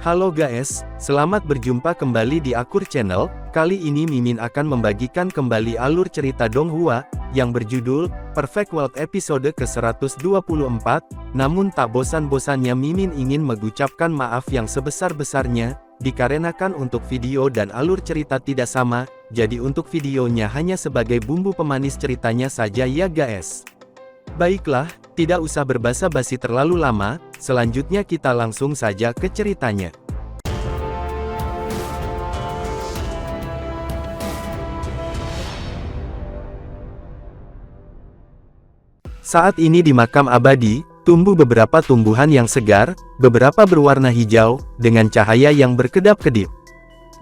Halo guys, selamat berjumpa kembali di Akur Channel. Kali ini Mimin akan membagikan kembali alur cerita Donghua, yang berjudul, Perfect World episode ke-124, namun tak bosan-bosannya Mimin ingin mengucapkan maaf yang sebesar-besarnya, dikarenakan untuk video dan alur cerita tidak sama, jadi untuk videonya hanya sebagai bumbu pemanis ceritanya saja ya guys. Baiklah, tidak usah berbasa-basi terlalu lama, selanjutnya kita langsung saja ke ceritanya. Saat ini di makam abadi, tumbuh beberapa tumbuhan yang segar, beberapa berwarna hijau, dengan cahaya yang berkedap-kedip.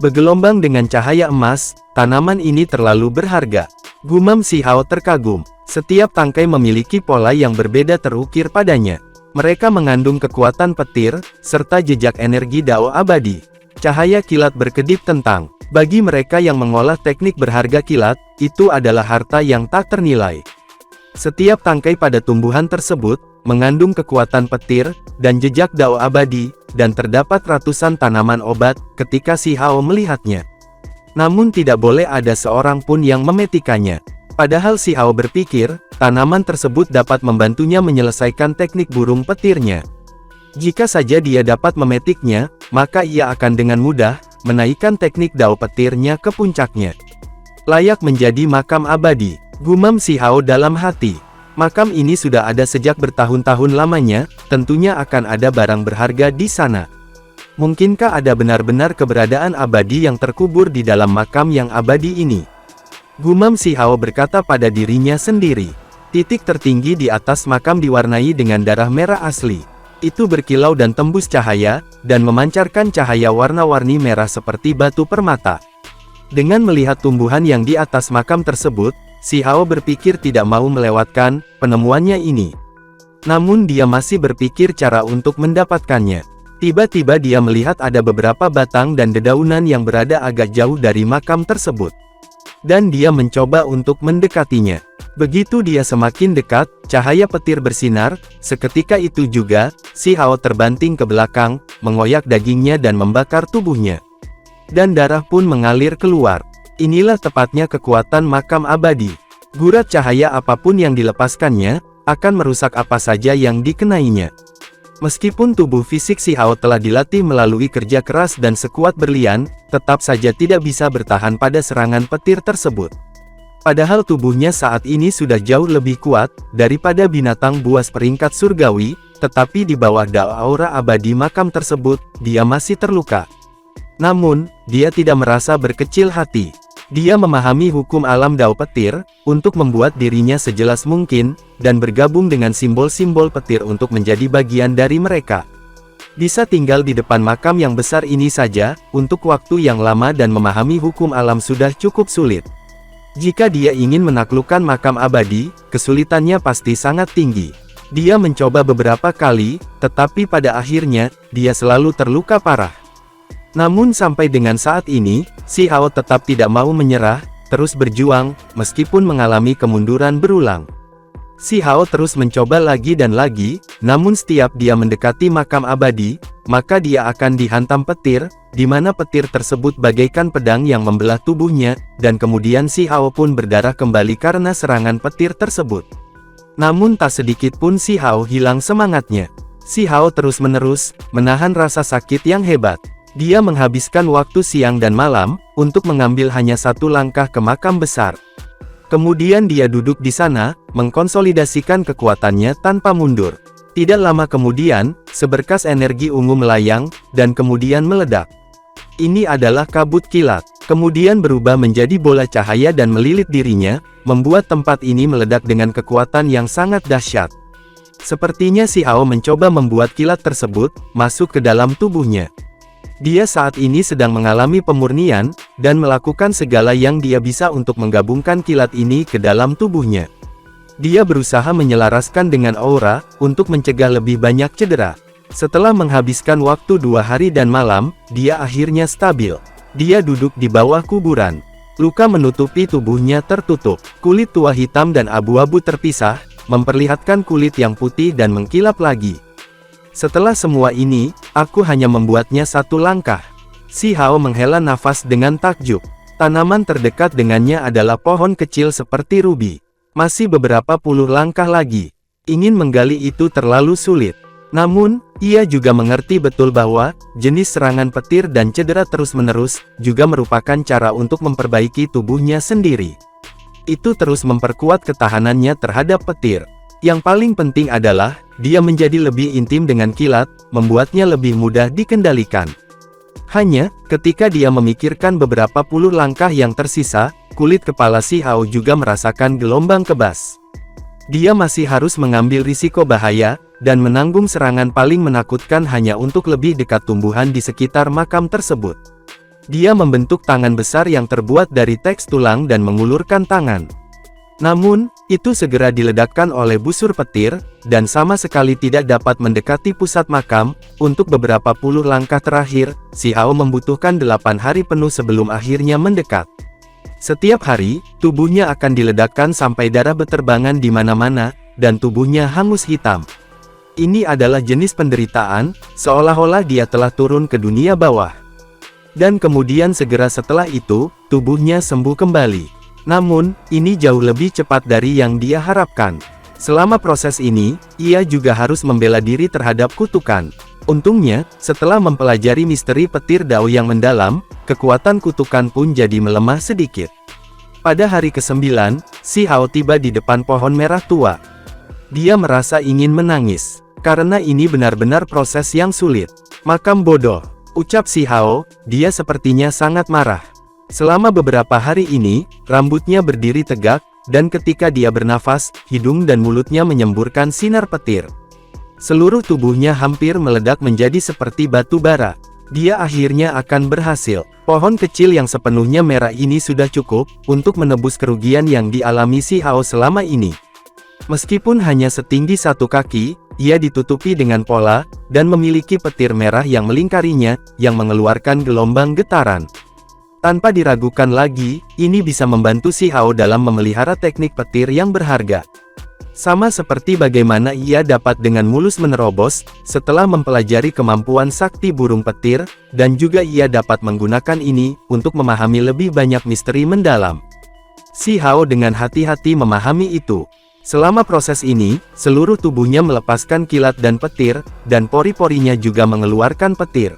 Bergelombang dengan cahaya emas, tanaman ini terlalu berharga. Gumam Si Hao terkagum. Setiap tangkai memiliki pola yang berbeda terukir padanya. Mereka mengandung kekuatan petir, serta jejak energi Dao abadi. Cahaya kilat berkedip tentang. Bagi mereka yang mengolah teknik berharga kilat, itu adalah harta yang tak ternilai. Setiap tangkai pada tumbuhan tersebut, mengandung kekuatan petir, dan jejak Dao abadi, dan terdapat ratusan tanaman obat, ketika Si Hao melihatnya. Namun tidak boleh ada seorang pun yang memetikannya. Padahal Si Hao berpikir, tanaman tersebut dapat membantunya menyelesaikan teknik burung petirnya. Jika saja dia dapat memetiknya, maka ia akan dengan mudah, menaikkan teknik Dao petirnya ke puncaknya. Layak menjadi makam abadi, gumam Si Hao dalam hati. Makam ini sudah ada sejak bertahun-tahun lamanya, tentunya akan ada barang berharga di sana. Mungkinkah ada benar-benar keberadaan abadi yang terkubur di dalam makam yang abadi ini? Gumam Si Hao berkata pada dirinya sendiri. Titik tertinggi di atas makam diwarnai dengan darah merah asli. Itu berkilau dan tembus cahaya, dan memancarkan cahaya warna-warni merah seperti batu permata. Dengan melihat tumbuhan yang di atas makam tersebut, Si Hao berpikir tidak mau melewatkan penemuannya ini. Namun dia masih berpikir cara untuk mendapatkannya. Tiba-tiba dia melihat ada beberapa batang dan dedaunan yang berada agak jauh dari makam tersebut. Dan dia mencoba untuk mendekatinya. Begitu dia semakin dekat, cahaya petir bersinar, seketika itu juga, Si Hao terbanting ke belakang, mengoyak dagingnya dan membakar tubuhnya. Dan darah pun mengalir keluar. Inilah tepatnya kekuatan makam abadi. Gurat cahaya apapun yang dilepaskannya, akan merusak apa saja yang dikenainya. Meskipun tubuh fisik Si Hao telah dilatih melalui kerja keras dan sekuat berlian, tetap saja tidak bisa bertahan pada serangan petir tersebut. Padahal tubuhnya saat ini sudah jauh lebih kuat, daripada binatang buas peringkat surgawi, tetapi di bawah Dao aura abadi makam tersebut, dia masih terluka. Namun, dia tidak merasa berkecil hati. Dia memahami hukum alam Dao petir, untuk membuat dirinya sejelas mungkin, dan bergabung dengan simbol-simbol petir untuk menjadi bagian dari mereka. Bisa tinggal di depan makam yang besar ini saja, untuk waktu yang lama dan memahami hukum alam sudah cukup sulit. Jika dia ingin menaklukkan makam abadi, kesulitannya pasti sangat tinggi. Dia mencoba beberapa kali, tetapi pada akhirnya, dia selalu terluka parah. Namun sampai dengan saat ini, Si Hao tetap tidak mau menyerah, terus berjuang, meskipun mengalami kemunduran berulang. Si Hao terus mencoba lagi dan lagi, namun setiap dia mendekati makam abadi, maka dia akan dihantam petir, di mana petir tersebut bagaikan pedang yang membelah tubuhnya, dan kemudian Si Hao pun berdarah kembali karena serangan petir tersebut. Namun tak sedikit pun Si Hao hilang semangatnya. Si Hao terus-menerus, menahan rasa sakit yang hebat. Dia menghabiskan waktu siang dan malam, untuk mengambil hanya satu langkah ke makam besar. Kemudian dia duduk di sana, mengkonsolidasikan kekuatannya tanpa mundur. Tidak lama kemudian, seberkas energi ungu melayang, dan kemudian meledak. Ini adalah kabut kilat. Kemudian berubah menjadi bola cahaya dan melilit dirinya, membuat tempat ini meledak dengan kekuatan yang sangat dahsyat. Sepertinya Si Hao mencoba membuat kilat tersebut, masuk ke dalam tubuhnya. Dia saat ini sedang mengalami pemurnian, dan melakukan segala yang dia bisa untuk menggabungkan kilat ini ke dalam tubuhnya. Dia berusaha menyelaraskan dengan aura, untuk mencegah lebih banyak cedera. Setelah menghabiskan waktu 2 hari dan malam, dia akhirnya stabil. Dia duduk di bawah kuburan. Luka menutupi tubuhnya tertutup. Kulit tua hitam dan abu-abu terpisah, memperlihatkan kulit yang putih dan mengkilap lagi. Setelah semua ini, aku hanya membuatnya satu langkah. Si Hao menghela nafas dengan takjub. Tanaman terdekat dengannya adalah pohon kecil seperti rubi. Masih beberapa puluh langkah lagi. Ingin menggali itu terlalu sulit. Namun, ia juga mengerti betul bahwa jenis serangan petir dan cedera terus-menerus juga merupakan cara untuk memperbaiki tubuhnya sendiri. Itu terus memperkuat ketahanannya terhadap petir. Yang paling penting adalah, dia menjadi lebih intim dengan kilat, membuatnya lebih mudah dikendalikan. Hanya, ketika dia memikirkan beberapa puluh langkah yang tersisa, kulit kepala si Hao juga merasakan gelombang kebas. Dia masih harus mengambil risiko bahaya, dan menanggung serangan paling menakutkan hanya untuk lebih dekat tumbuhan di sekitar makam tersebut. Dia membentuk tangan besar yang terbuat dari teks tulang dan mengulurkan tangan. Namun, itu segera diledakkan oleh busur petir, dan sama sekali tidak dapat mendekati pusat makam. Untuk beberapa puluh langkah terakhir, si Hao membutuhkan 8 hari penuh sebelum akhirnya mendekat. Setiap hari, tubuhnya akan diledakkan sampai darah berterbangan di mana-mana, dan tubuhnya hangus hitam. Ini adalah jenis penderitaan, seolah-olah dia telah turun ke dunia bawah. Dan kemudian segera setelah itu, tubuhnya sembuh kembali. Namun, ini jauh lebih cepat dari yang dia harapkan. Selama proses ini, ia juga harus membela diri terhadap kutukan. Untungnya, setelah mempelajari misteri petir Dao yang mendalam, kekuatan kutukan pun jadi melemah sedikit. Pada hari ke-9, si Hao tiba di depan pohon merah tua. Dia merasa ingin menangis, karena ini benar-benar proses yang sulit. Makam bodoh, ucap si Hao, dia sepertinya sangat marah. Selama beberapa hari ini, rambutnya berdiri tegak, dan ketika dia bernafas, hidung dan mulutnya menyemburkan sinar petir. Seluruh tubuhnya hampir meledak menjadi seperti batu bara. Dia akhirnya akan berhasil. Pohon kecil yang sepenuhnya merah ini sudah cukup untuk menebus kerugian yang dialami si Hao selama ini. Meskipun hanya setinggi 1 kaki, ia ditutupi dengan pola, dan memiliki petir merah yang melingkarinya, yang mengeluarkan gelombang getaran. Tanpa diragukan lagi, ini bisa membantu si Hao dalam memelihara teknik petir yang berharga. Sama seperti bagaimana ia dapat dengan mulus menerobos, setelah mempelajari kemampuan sakti burung petir, dan juga ia dapat menggunakan ini, untuk memahami lebih banyak misteri mendalam. Si Hao dengan hati-hati memahami itu. Selama proses ini, seluruh tubuhnya melepaskan kilat dan petir, dan pori-porinya juga mengeluarkan petir.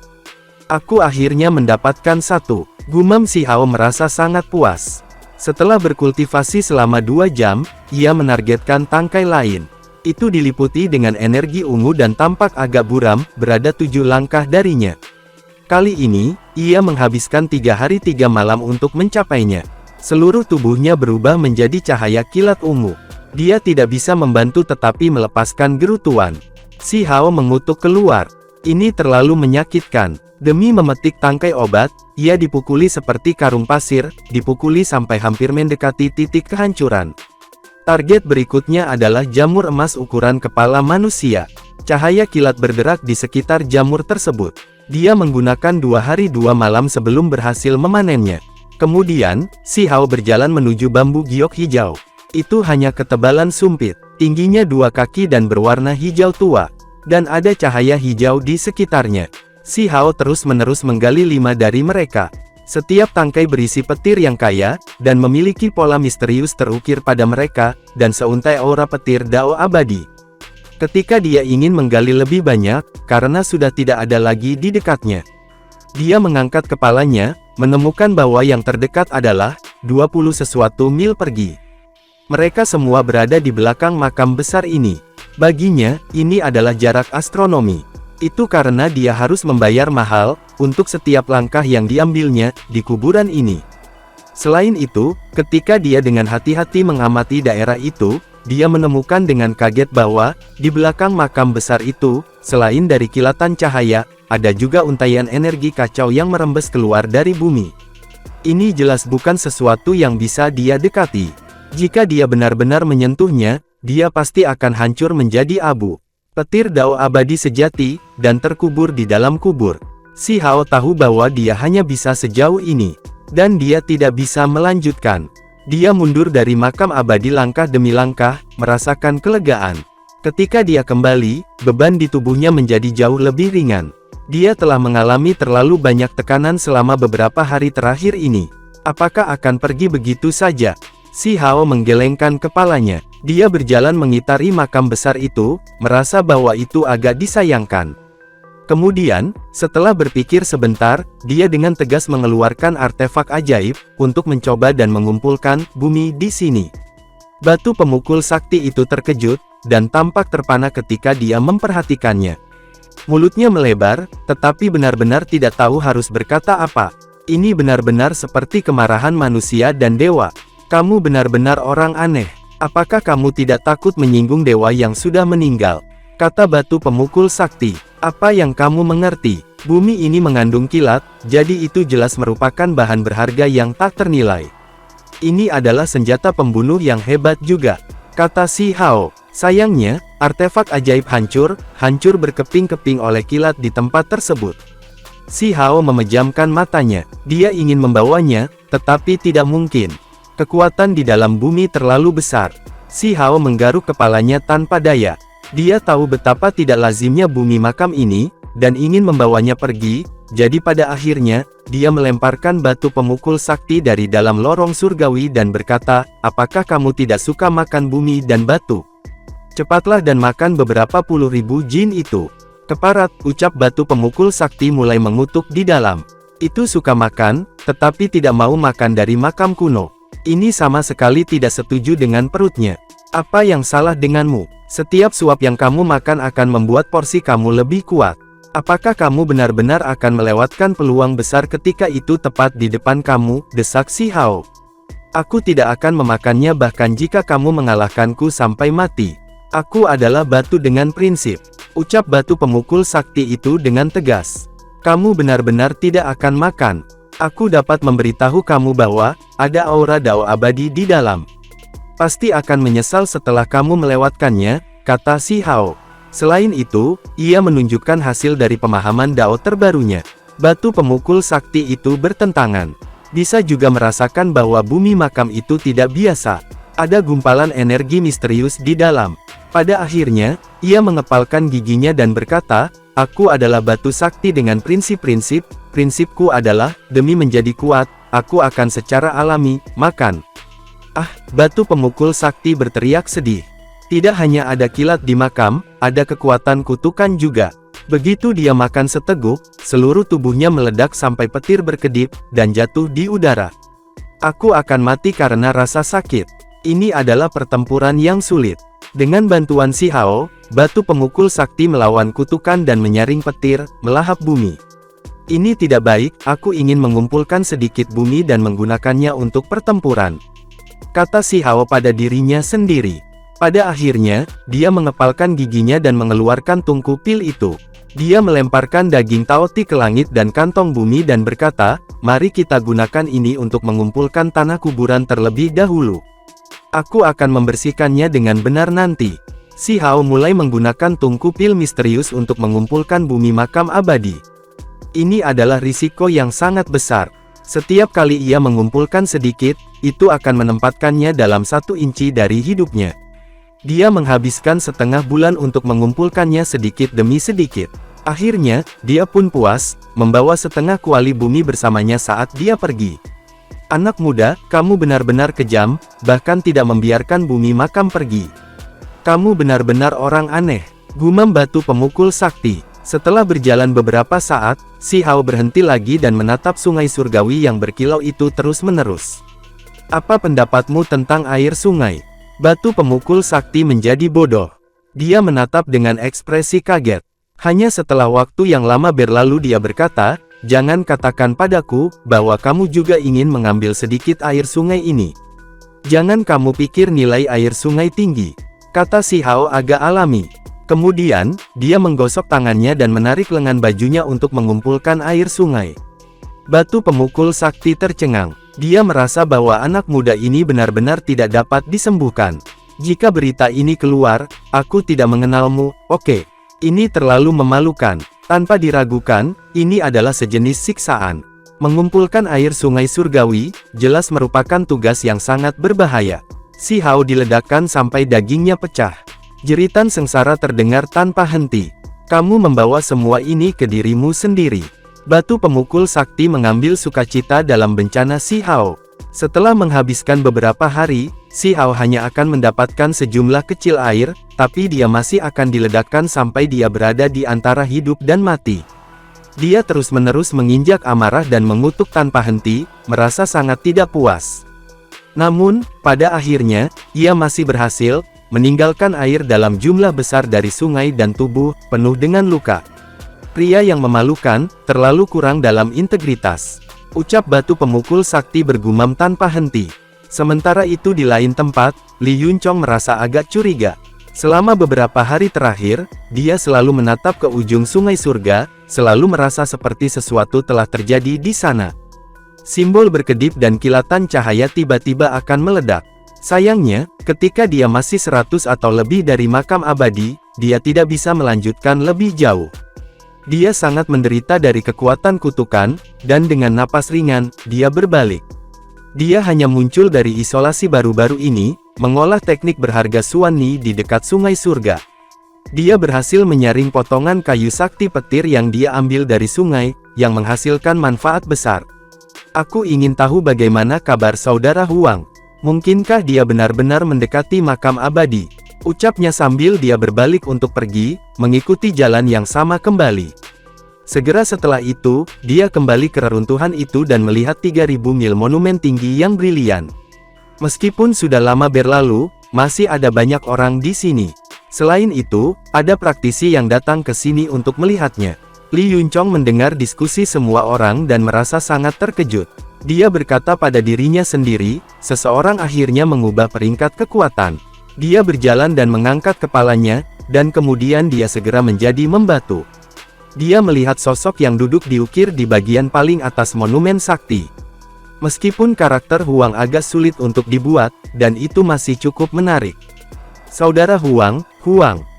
Aku akhirnya mendapatkan satu. Gumam si Hao merasa sangat puas. Setelah berkultivasi selama 2 jam, ia menargetkan tangkai lain. Itu diliputi dengan energi ungu dan tampak agak buram, berada 7 langkah darinya. Kali ini, ia menghabiskan 3 hari 3 malam untuk mencapainya. Seluruh tubuhnya berubah menjadi cahaya kilat ungu. Dia tidak bisa membantu tetapi melepaskan gerutuan. Si Hao mengutuk keluar. Ini terlalu menyakitkan. Demi memetik tangkai obat, ia dipukuli seperti karung pasir, dipukuli sampai hampir mendekati titik kehancuran. Target berikutnya adalah jamur emas ukuran kepala manusia. Cahaya kilat bergerak di sekitar jamur tersebut. Dia menggunakan 2 hari 2 malam sebelum berhasil memanennya. Kemudian, si Hao berjalan menuju bambu giok hijau. Itu hanya ketebalan sumpit, tingginya 2 kaki dan berwarna hijau tua. Dan ada cahaya hijau di sekitarnya. Si Hao terus-menerus menggali 5 dari mereka. Setiap tangkai berisi petir yang kaya, dan memiliki pola misterius terukir pada mereka, dan seuntai aura petir Dao abadi. Ketika dia ingin menggali lebih banyak, karena sudah tidak ada lagi di dekatnya. Dia mengangkat kepalanya, menemukan bahwa yang terdekat adalah 20 sesuatu mil pergi. Mereka semua berada di belakang makam besar ini. Baginya, ini adalah jarak astronomi. Itu karena dia harus membayar mahal, untuk setiap langkah yang diambilnya, di kuburan ini. Selain itu, ketika dia dengan hati-hati mengamati daerah itu, dia menemukan dengan kaget bahwa, di belakang makam besar itu, selain dari kilatan cahaya, ada juga untaian energi kacau yang merembes keluar dari bumi. Ini jelas bukan sesuatu yang bisa dia dekati. Jika dia benar-benar menyentuhnya, dia pasti akan hancur menjadi abu. Petir Dao abadi sejati, dan terkubur di dalam kubur. Si Hao tahu bahwa dia hanya bisa sejauh ini. Dan dia tidak bisa melanjutkan. Dia mundur dari makam abadi langkah demi langkah, merasakan kelegaan. Ketika dia kembali, beban di tubuhnya menjadi jauh lebih ringan. Dia telah mengalami terlalu banyak tekanan selama beberapa hari terakhir ini. Apakah akan pergi begitu saja? Si Hao menggelengkan kepalanya. Dia berjalan mengitari makam besar itu, merasa bahwa itu agak disayangkan. Kemudian, setelah berpikir sebentar, dia dengan tegas mengeluarkan artefak ajaib, untuk mencoba dan mengumpulkan bumi di sini. Batu pemukul sakti itu terkejut, dan tampak terpana ketika dia memperhatikannya. Mulutnya melebar, tetapi benar-benar tidak tahu harus berkata apa. Ini benar-benar seperti kemarahan manusia dan dewa. Kamu benar-benar orang aneh. Apakah kamu tidak takut menyinggung dewa yang sudah meninggal? Kata batu pemukul sakti. Apa yang kamu mengerti? Bumi ini mengandung kilat, jadi itu jelas merupakan bahan berharga yang tak ternilai. Ini adalah senjata pembunuh yang hebat juga, kata si Hao. Sayangnya, artefak ajaib hancur berkeping-keping oleh kilat di tempat tersebut. Si Hao memejamkan matanya. Dia ingin membawanya, tetapi tidak mungkin. Kekuatan di dalam bumi terlalu besar. Si Hao menggaruk kepalanya tanpa daya. Dia tahu betapa tidak lazimnya bumi makam ini, dan ingin membawanya pergi, jadi pada akhirnya, dia melemparkan batu pemukul sakti dari dalam lorong surgawi dan berkata, apakah kamu tidak suka makan bumi dan batu? Cepatlah dan makan beberapa puluh ribu jin itu. Keparat, ucap batu pemukul sakti mulai mengutuk di dalam. Itu suka makan, tetapi tidak mau makan dari makam kuno. Ini sama sekali tidak setuju dengan perutnya. Apa yang salah denganmu? Setiap suap yang kamu makan akan membuat porsi kamu lebih kuat. Apakah kamu benar-benar akan melewatkan peluang besar ketika itu tepat di depan kamu, desak si Hao. Aku tidak akan memakannya bahkan jika kamu mengalahkanku sampai mati. Aku adalah batu dengan prinsip. Ucap batu pemukul sakti itu dengan tegas. Kamu benar-benar tidak akan makan. Aku dapat memberitahu kamu bahwa, ada aura Dao abadi di dalam. Pasti akan menyesal setelah kamu melewatkannya, kata si Hao. Selain itu, ia menunjukkan hasil dari pemahaman Dao terbarunya. Batu pemukul sakti itu bertentangan. Bisa juga merasakan bahwa bumi makam itu tidak biasa. Ada gumpalan energi misterius di dalam. Pada akhirnya, ia mengepalkan giginya dan berkata, aku adalah batu sakti dengan prinsip-prinsip, prinsipku adalah, demi menjadi kuat, aku akan secara alami, makan. Ah, batu pemukul sakti berteriak sedih. Tidak hanya ada kilat di makam, ada kekuatan kutukan juga. Begitu dia makan seteguk, seluruh tubuhnya meledak sampai petir berkedip, dan jatuh di udara. Aku akan mati karena rasa sakit. Ini adalah pertempuran yang sulit. Dengan bantuan si Hao, batu pemukul sakti melawan kutukan dan menyaring petir, melahap bumi. Ini tidak baik, aku ingin mengumpulkan sedikit bumi dan menggunakannya untuk pertempuran. Kata si Hao pada dirinya sendiri. Pada akhirnya, dia mengepalkan giginya dan mengeluarkan tungku pil itu. Dia melemparkan daging taoti ke langit dan kantong bumi dan berkata, mari kita gunakan ini untuk mengumpulkan tanah kuburan terlebih dahulu. Aku akan membersihkannya dengan benar nanti. Si Hao mulai menggunakan tungku pil misterius untuk mengumpulkan bumi makam abadi. Ini adalah risiko yang sangat besar. Setiap kali ia mengumpulkan sedikit, itu akan menempatkannya dalam 1 inci dari hidupnya. Dia menghabiskan setengah bulan untuk mengumpulkannya sedikit demi sedikit. Akhirnya, dia pun puas, membawa setengah kuali bumi bersamanya saat dia pergi. Anak muda, kamu benar-benar kejam, bahkan tidak membiarkan bumi makam pergi. Kamu benar-benar orang aneh, gumam batu pemukul sakti. Setelah berjalan beberapa saat, si Hao berhenti lagi dan menatap sungai surgawi yang berkilau itu terus-menerus. Apa pendapatmu tentang air sungai? Batu pemukul sakti menjadi bodoh. Dia menatap dengan ekspresi kaget. Hanya setelah waktu yang lama berlalu dia berkata, jangan katakan padaku, bahwa kamu juga ingin mengambil sedikit air sungai ini. Jangan kamu pikir nilai air sungai tinggi, kata si Hao agak alami. Kemudian, dia menggosok tangannya dan menarik lengan bajunya untuk mengumpulkan air sungai. Batu pemukul sakti tercengang. Dia merasa bahwa anak muda ini benar-benar tidak dapat disembuhkan. Jika berita ini keluar, aku tidak mengenalmu, oke. Ini terlalu memalukan. Tanpa diragukan, ini adalah sejenis siksaan. Mengumpulkan air sungai surgawi, jelas merupakan tugas yang sangat berbahaya. Si Hao diledakkan sampai dagingnya pecah. Jeritan sengsara terdengar tanpa henti. Kamu membawa semua ini ke dirimu sendiri. Batu pemukul sakti mengambil sukacita dalam bencana Si Hao. Setelah menghabiskan beberapa hari, Si Hao hanya akan mendapatkan sejumlah kecil air, tapi dia masih akan diledakkan sampai dia berada di antara hidup dan mati. Dia terus-menerus menginjak amarah dan mengutuk tanpa henti, merasa sangat tidak puas. Namun, pada akhirnya, ia masih berhasil meninggalkan air dalam jumlah besar dari sungai dan tubuh penuh dengan luka. Pria yang memalukan, terlalu kurang dalam integritas. Ucap batu pemukul sakti bergumam tanpa henti. Sementara itu di lain tempat, Li Yunchong merasa agak curiga. Selama beberapa hari terakhir, dia selalu menatap ke ujung sungai surga, selalu merasa seperti sesuatu telah terjadi di sana. Simbol berkedip dan kilatan cahaya tiba-tiba akan meledak. Sayangnya, ketika dia masih 100 atau lebih dari makam abadi, dia tidak bisa melanjutkan lebih jauh. Dia sangat menderita dari kekuatan kutukan, dan dengan napas ringan, dia berbalik. Dia hanya muncul dari isolasi baru-baru ini, mengolah teknik berharga Suan Ni di dekat sungai surga. Dia berhasil menyaring potongan kayu sakti petir yang dia ambil dari sungai, yang menghasilkan manfaat besar. Aku ingin tahu bagaimana kabar saudara Huang. Mungkinkah dia benar-benar mendekati makam abadi? Ucapnya sambil dia berbalik untuk pergi, mengikuti jalan yang sama kembali. Segera setelah itu, dia kembali ke reruntuhan itu dan melihat 3000 mil monumen tinggi yang brilian. Meskipun sudah lama berlalu, masih ada banyak orang di sini. Selain itu, ada praktisi yang datang ke sini untuk melihatnya. Li Yunchong mendengar diskusi semua orang dan merasa sangat terkejut. Dia berkata pada dirinya sendiri, seseorang akhirnya mengubah peringkat kekuatan. Dia berjalan dan mengangkat kepalanya, dan kemudian dia segera menjadi membatu. Dia melihat sosok yang duduk diukir di bagian paling atas monumen sakti. Meskipun karakter Huang agak sulit untuk dibuat, dan itu masih cukup menarik. Saudara Huang,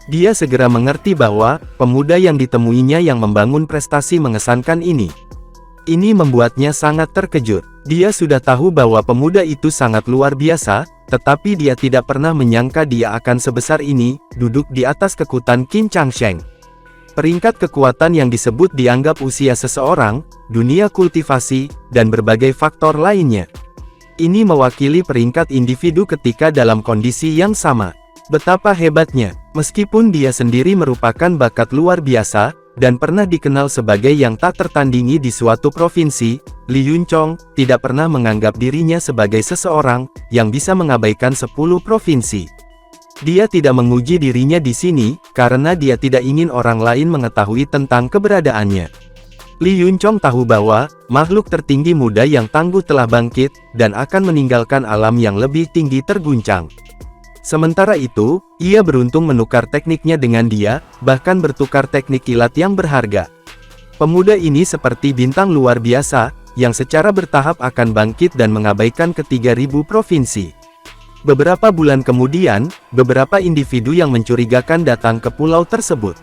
dia segera mengerti bahwa, pemuda yang ditemuinya yang membangun prestasi mengesankan ini. Ini membuatnya sangat terkejut. Dia sudah tahu bahwa pemuda itu sangat luar biasa, tetapi dia tidak pernah menyangka dia akan sebesar ini, duduk di atas kekutan Qin Changsheng. Peringkat kekuatan yang disebut dianggap usia seseorang, dunia kultivasi, dan berbagai faktor lainnya. Ini mewakili peringkat individu ketika dalam kondisi yang sama. Betapa hebatnya, meskipun dia sendiri merupakan bakat luar biasa, dan pernah dikenal sebagai yang tak tertandingi di suatu provinsi, Li Yunchong tidak pernah menganggap dirinya sebagai seseorang yang bisa mengabaikan 10 provinsi. Dia tidak menguji dirinya di sini, karena dia tidak ingin orang lain mengetahui tentang keberadaannya. Li Yunchong tahu bahwa, makhluk tertinggi muda yang tangguh telah bangkit, dan akan meninggalkan alam yang lebih tinggi terguncang. Sementara itu, ia beruntung menukar tekniknya dengan dia, bahkan bertukar teknik kilat yang berharga. Pemuda ini seperti bintang luar biasa, yang secara bertahap akan bangkit dan mengabaikan ke 3000 provinsi. Beberapa bulan kemudian, beberapa individu yang mencurigakan datang ke pulau tersebut.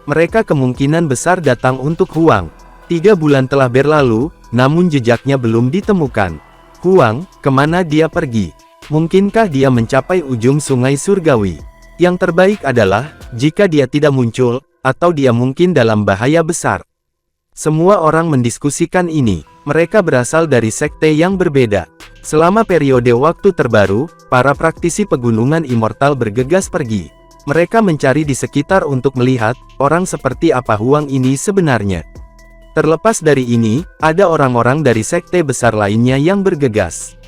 Mereka kemungkinan besar datang untuk Huang. 3 bulan telah berlalu, namun jejaknya belum ditemukan. Huang, kemana dia pergi? Mungkinkah dia mencapai ujung sungai surgawi? Yang terbaik adalah, jika dia tidak muncul, atau dia mungkin dalam bahaya besar. Semua orang mendiskusikan ini. Mereka berasal dari sekte yang berbeda. Selama periode waktu terbaru, para praktisi pegunungan immortal bergegas pergi. Mereka mencari di sekitar untuk melihat, orang seperti apa Huang ini sebenarnya. Terlepas dari ini, ada orang-orang dari sekte besar lainnya yang bergegas.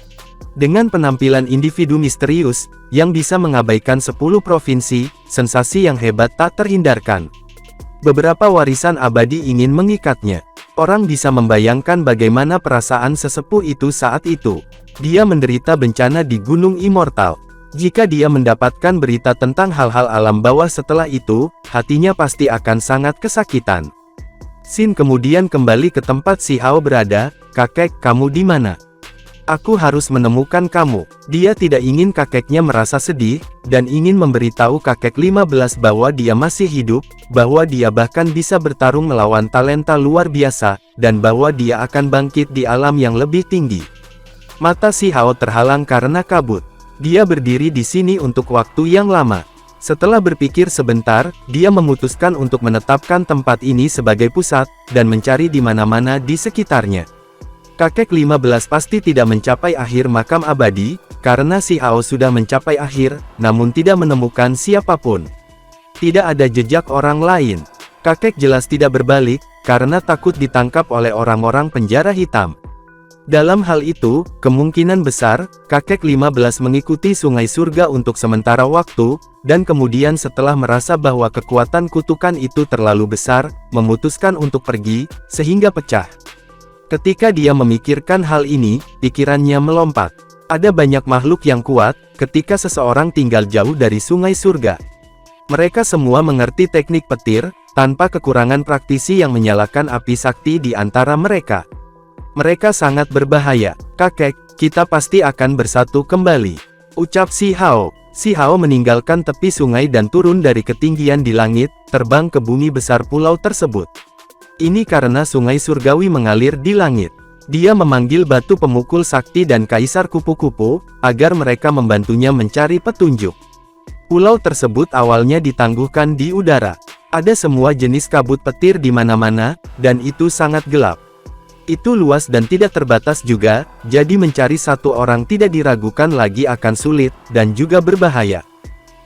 Dengan penampilan individu misterius, yang bisa mengabaikan 10 provinsi, sensasi yang hebat tak terhindarkan. Beberapa warisan abadi ingin mengikatnya. Orang bisa membayangkan bagaimana perasaan sesepuh itu saat itu. Dia menderita bencana di Gunung Immortal. Jika dia mendapatkan berita tentang hal-hal alam bawah setelah itu, hatinya pasti akan sangat kesakitan. Xin kemudian kembali ke tempat Si Hao berada. "Kakek, kamu di mana? Aku harus menemukan kamu." Dia tidak ingin kakeknya merasa sedih, dan ingin memberitahu kakek 15 bahwa dia masih hidup, bahwa dia bahkan bisa bertarung melawan talenta luar biasa, dan bahwa dia akan bangkit di alam yang lebih tinggi. Mata Si Hao terhalang karena kabut. Dia berdiri di sini untuk waktu yang lama. Setelah berpikir sebentar, dia memutuskan untuk menetapkan tempat ini sebagai pusat, dan mencari di mana-mana di sekitarnya. Kakek 15 pasti tidak mencapai akhir makam abadi, karena Si Hao sudah mencapai akhir, namun tidak menemukan siapapun. Tidak ada jejak orang lain. Kakek jelas tidak berbalik, karena takut ditangkap oleh orang-orang penjara hitam. Dalam hal itu, kemungkinan besar, kakek 15 mengikuti sungai surga untuk sementara waktu, dan kemudian setelah merasa bahwa kekuatan kutukan itu terlalu besar, memutuskan untuk pergi, sehingga pecah. Ketika dia memikirkan hal ini, pikirannya melompat. Ada banyak makhluk yang kuat, ketika seseorang tinggal jauh dari sungai surga. Mereka semua mengerti teknik petir, tanpa kekurangan praktisi yang menyalakan api sakti di antara mereka. Mereka sangat berbahaya. Kakek, kita pasti akan bersatu kembali, ucap Si Hao. Si Hao meninggalkan tepi sungai dan turun dari ketinggian di langit, terbang ke bumi besar pulau tersebut. Ini karena sungai surgawi mengalir di langit. Dia memanggil batu pemukul sakti dan kaisar kupu-kupu, agar mereka membantunya mencari petunjuk. Pulau tersebut awalnya ditangguhkan di udara. Ada semua jenis kabut petir di mana-mana, dan itu sangat gelap. Itu luas dan tidak terbatas juga, jadi mencari satu orang tidak diragukan lagi akan sulit, dan juga berbahaya.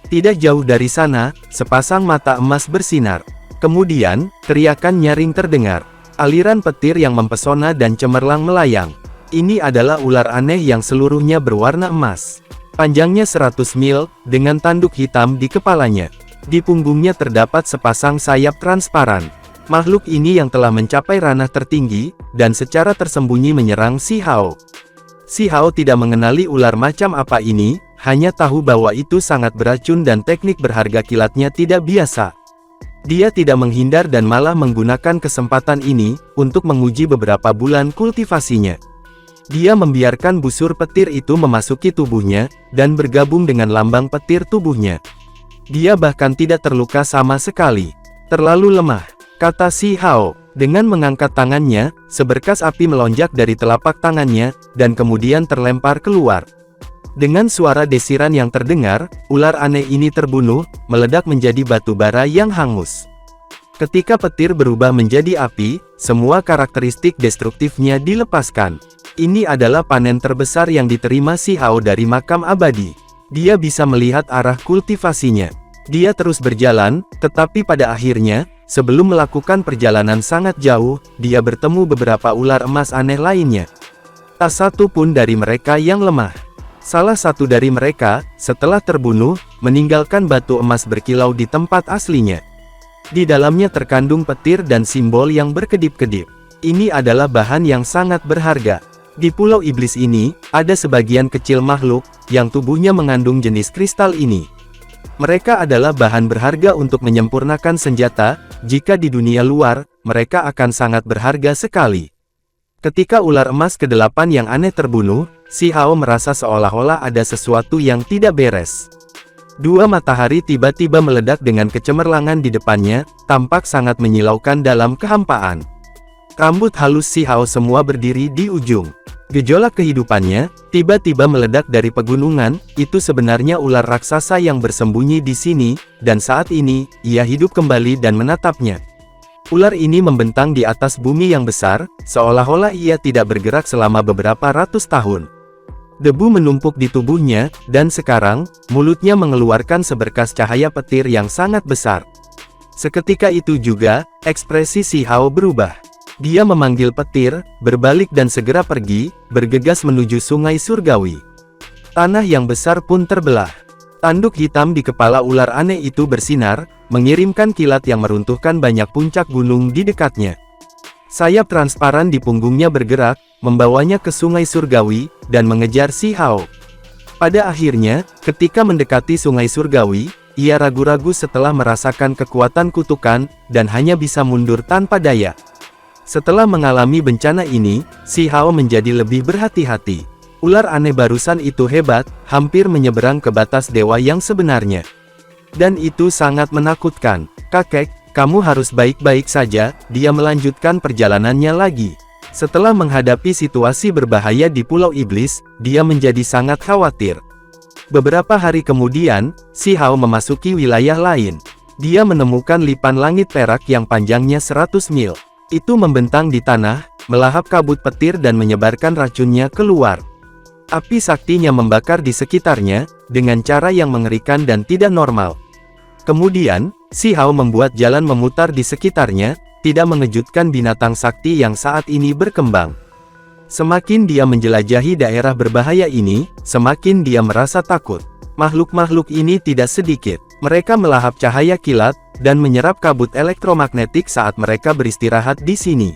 Tidak jauh dari sana, sepasang mata emas bersinar. Kemudian, teriakan nyaring terdengar. Aliran petir yang mempesona dan cemerlang melayang. Ini adalah ular aneh yang seluruhnya berwarna emas. Panjangnya 100 mil, dengan tanduk hitam di kepalanya. Di punggungnya terdapat sepasang sayap transparan. Makhluk ini yang telah mencapai ranah tertinggi, dan secara tersembunyi menyerang Si Hao. Si Hao tidak mengenali ular macam apa ini, hanya tahu bahwa itu sangat beracun dan teknik berharga kilatnya tidak biasa. Dia tidak menghindar dan malah menggunakan kesempatan ini, untuk menguji beberapa bulan kultivasinya. Dia membiarkan busur petir itu memasuki tubuhnya, dan bergabung dengan lambang petir tubuhnya. Dia bahkan tidak terluka sama sekali. Terlalu lemah, kata Si Hao. Dengan mengangkat tangannya, seberkas api melonjak dari telapak tangannya, dan kemudian terlempar keluar. Dengan suara desiran yang terdengar, ular aneh ini terbunuh, meledak menjadi batu bara yang hangus. Ketika petir berubah menjadi api, semua karakteristik destruktifnya dilepaskan. Ini adalah panen terbesar yang diterima Si Hao dari makam abadi. Dia bisa melihat arah kultivasinya. Dia terus berjalan, tetapi pada akhirnya, sebelum melakukan perjalanan sangat jauh, dia bertemu beberapa ular emas aneh lainnya. Tak satu pun dari mereka yang lemah. Salah satu dari mereka, setelah terbunuh, meninggalkan batu emas berkilau di tempat aslinya. Di dalamnya terkandung petir dan simbol yang berkedip-kedip. Ini adalah bahan yang sangat berharga. Di Pulau Iblis ini, ada sebagian kecil makhluk, yang tubuhnya mengandung jenis kristal ini. Mereka adalah bahan berharga untuk menyempurnakan senjata. Jika di dunia luar, mereka akan sangat berharga sekali. Ketika ular emas ke-8 yang aneh terbunuh, Si Hao merasa seolah-olah ada sesuatu yang tidak beres. Dua matahari tiba-tiba meledak dengan kecemerlangan di depannya, tampak sangat menyilaukan dalam kehampaan. Rambut halus Si Hao semua berdiri di ujung. Gejolak kehidupannya, tiba-tiba meledak dari pegunungan. Itu sebenarnya ular raksasa yang bersembunyi di sini, dan saat ini, ia hidup kembali dan menatapnya. Ular ini membentang di atas bumi yang besar, seolah-olah ia tidak bergerak selama beberapa ratus tahun. Debu menumpuk di tubuhnya, dan sekarang, mulutnya mengeluarkan seberkas cahaya petir yang sangat besar. Seketika itu juga, ekspresi Si Hao berubah. Dia memanggil petir, berbalik dan segera pergi, bergegas menuju sungai surgawi. Tanah yang besar pun terbelah. Tanduk hitam di kepala ular aneh itu bersinar, mengirimkan kilat yang meruntuhkan banyak puncak gunung di dekatnya. Sayap transparan di punggungnya bergerak, membawanya ke sungai surgawi, dan mengejar Si Hao. Pada akhirnya, ketika mendekati sungai surgawi, ia ragu-ragu setelah merasakan kekuatan kutukan, dan hanya bisa mundur tanpa daya. Setelah mengalami bencana ini, Si Hao menjadi lebih berhati-hati. Ular aneh barusan itu hebat, hampir menyeberang ke batas dewa yang sebenarnya. Dan itu sangat menakutkan. Kakek, kamu harus baik-baik saja. Dia melanjutkan perjalanannya lagi. Setelah menghadapi situasi berbahaya di Pulau Iblis, dia menjadi sangat khawatir. Beberapa hari kemudian, Si Hao memasuki wilayah lain. Dia menemukan lipan langit perak yang panjangnya 100 mil. Itu membentang di tanah, melahap kabut petir dan menyebarkan racunnya keluar. Api saktinya membakar di sekitarnya, dengan cara yang mengerikan dan tidak normal. Kemudian, Si Hao membuat jalan memutar di sekitarnya, tidak mengejutkan binatang sakti yang saat ini berkembang. Semakin dia menjelajahi daerah berbahaya ini, semakin dia merasa takut. Makhluk-makhluk ini tidak sedikit. Mereka melahap cahaya kilat, dan menyerap kabut elektromagnetik saat mereka beristirahat di sini.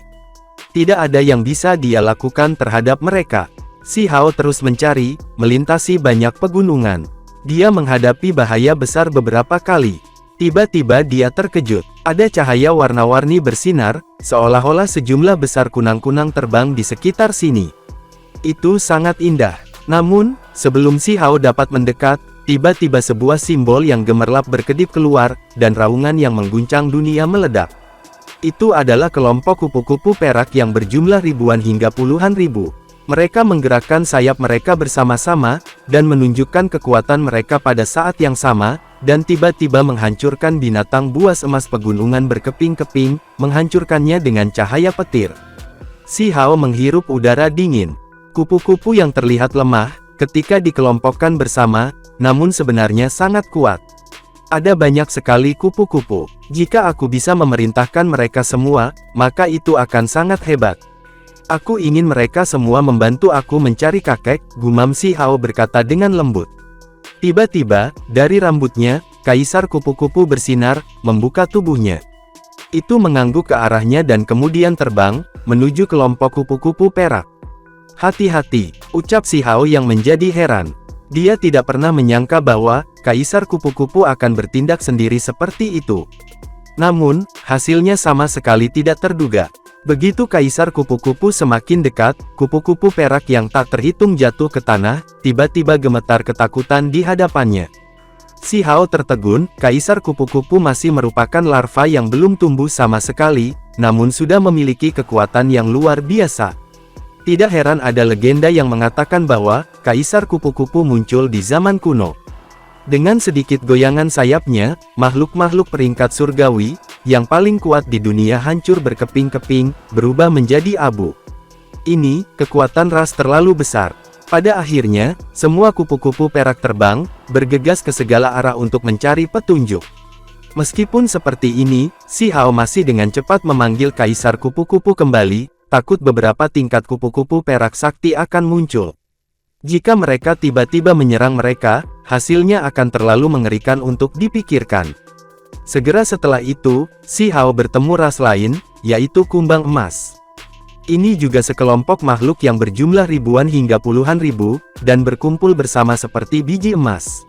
Tidak ada yang bisa dia lakukan terhadap mereka. Si Hao terus mencari, melintasi banyak pegunungan. Dia menghadapi bahaya besar beberapa kali. Tiba-tiba dia terkejut. Ada cahaya warna-warni bersinar, seolah-olah sejumlah besar kunang-kunang terbang di sekitar sini. Itu sangat indah. Namun, sebelum Si Hao dapat mendekat, tiba-tiba sebuah simbol yang gemerlap berkedip keluar, dan raungan yang mengguncang dunia meledak. Itu adalah kelompok kupu-kupu perak yang berjumlah ribuan hingga puluhan ribu. Mereka menggerakkan sayap mereka bersama-sama, dan menunjukkan kekuatan mereka pada saat yang sama, dan tiba-tiba menghancurkan binatang buas emas pegunungan berkeping-keping, menghancurkannya dengan cahaya petir. Si Hao menghirup udara dingin. Kupu-kupu yang terlihat lemah, ketika dikelompokkan bersama, namun sebenarnya sangat kuat. Ada banyak sekali kupu-kupu. Jika aku bisa memerintahkan mereka semua, maka itu akan sangat hebat. Aku ingin mereka semua membantu aku mencari kakek, gumam Si Hao berkata dengan lembut. Tiba-tiba, dari rambutnya, kaisar kupu-kupu bersinar, membuka tubuhnya. Itu mengangguk ke arahnya dan kemudian terbang, menuju kelompok kupu-kupu perak. Hati-hati, ucap Si Hao yang menjadi heran. Dia tidak pernah menyangka bahwa, kaisar kupu-kupu akan bertindak sendiri seperti itu. Namun, hasilnya sama sekali tidak terduga. Begitu kaisar kupu-kupu semakin dekat, kupu-kupu perak yang tak terhitung jatuh ke tanah, tiba-tiba gemetar ketakutan di hadapannya. Si Hao tertegun, kaisar kupu-kupu masih merupakan larva yang belum tumbuh sama sekali, namun sudah memiliki kekuatan yang luar biasa. Tidak heran ada legenda yang mengatakan bahwa, kaisar kupu-kupu muncul di zaman kuno. Dengan sedikit goyangan sayapnya, makhluk-makhluk peringkat surgawi, yang paling kuat di dunia hancur berkeping-keping, berubah menjadi abu. Ini, kekuatan ras terlalu besar. Pada akhirnya, semua kupu-kupu perak terbang, bergegas ke segala arah untuk mencari petunjuk. Meskipun seperti ini, Si Hao masih dengan cepat memanggil kaisar kupu-kupu kembali, takut beberapa tingkat kupu-kupu perak sakti akan muncul. Jika mereka tiba-tiba menyerang mereka, hasilnya akan terlalu mengerikan untuk dipikirkan. Segera setelah itu, Si Hao bertemu ras lain, yaitu kumbang emas. Ini juga sekelompok makhluk yang berjumlah ribuan hingga puluhan ribu, dan berkumpul bersama seperti biji emas.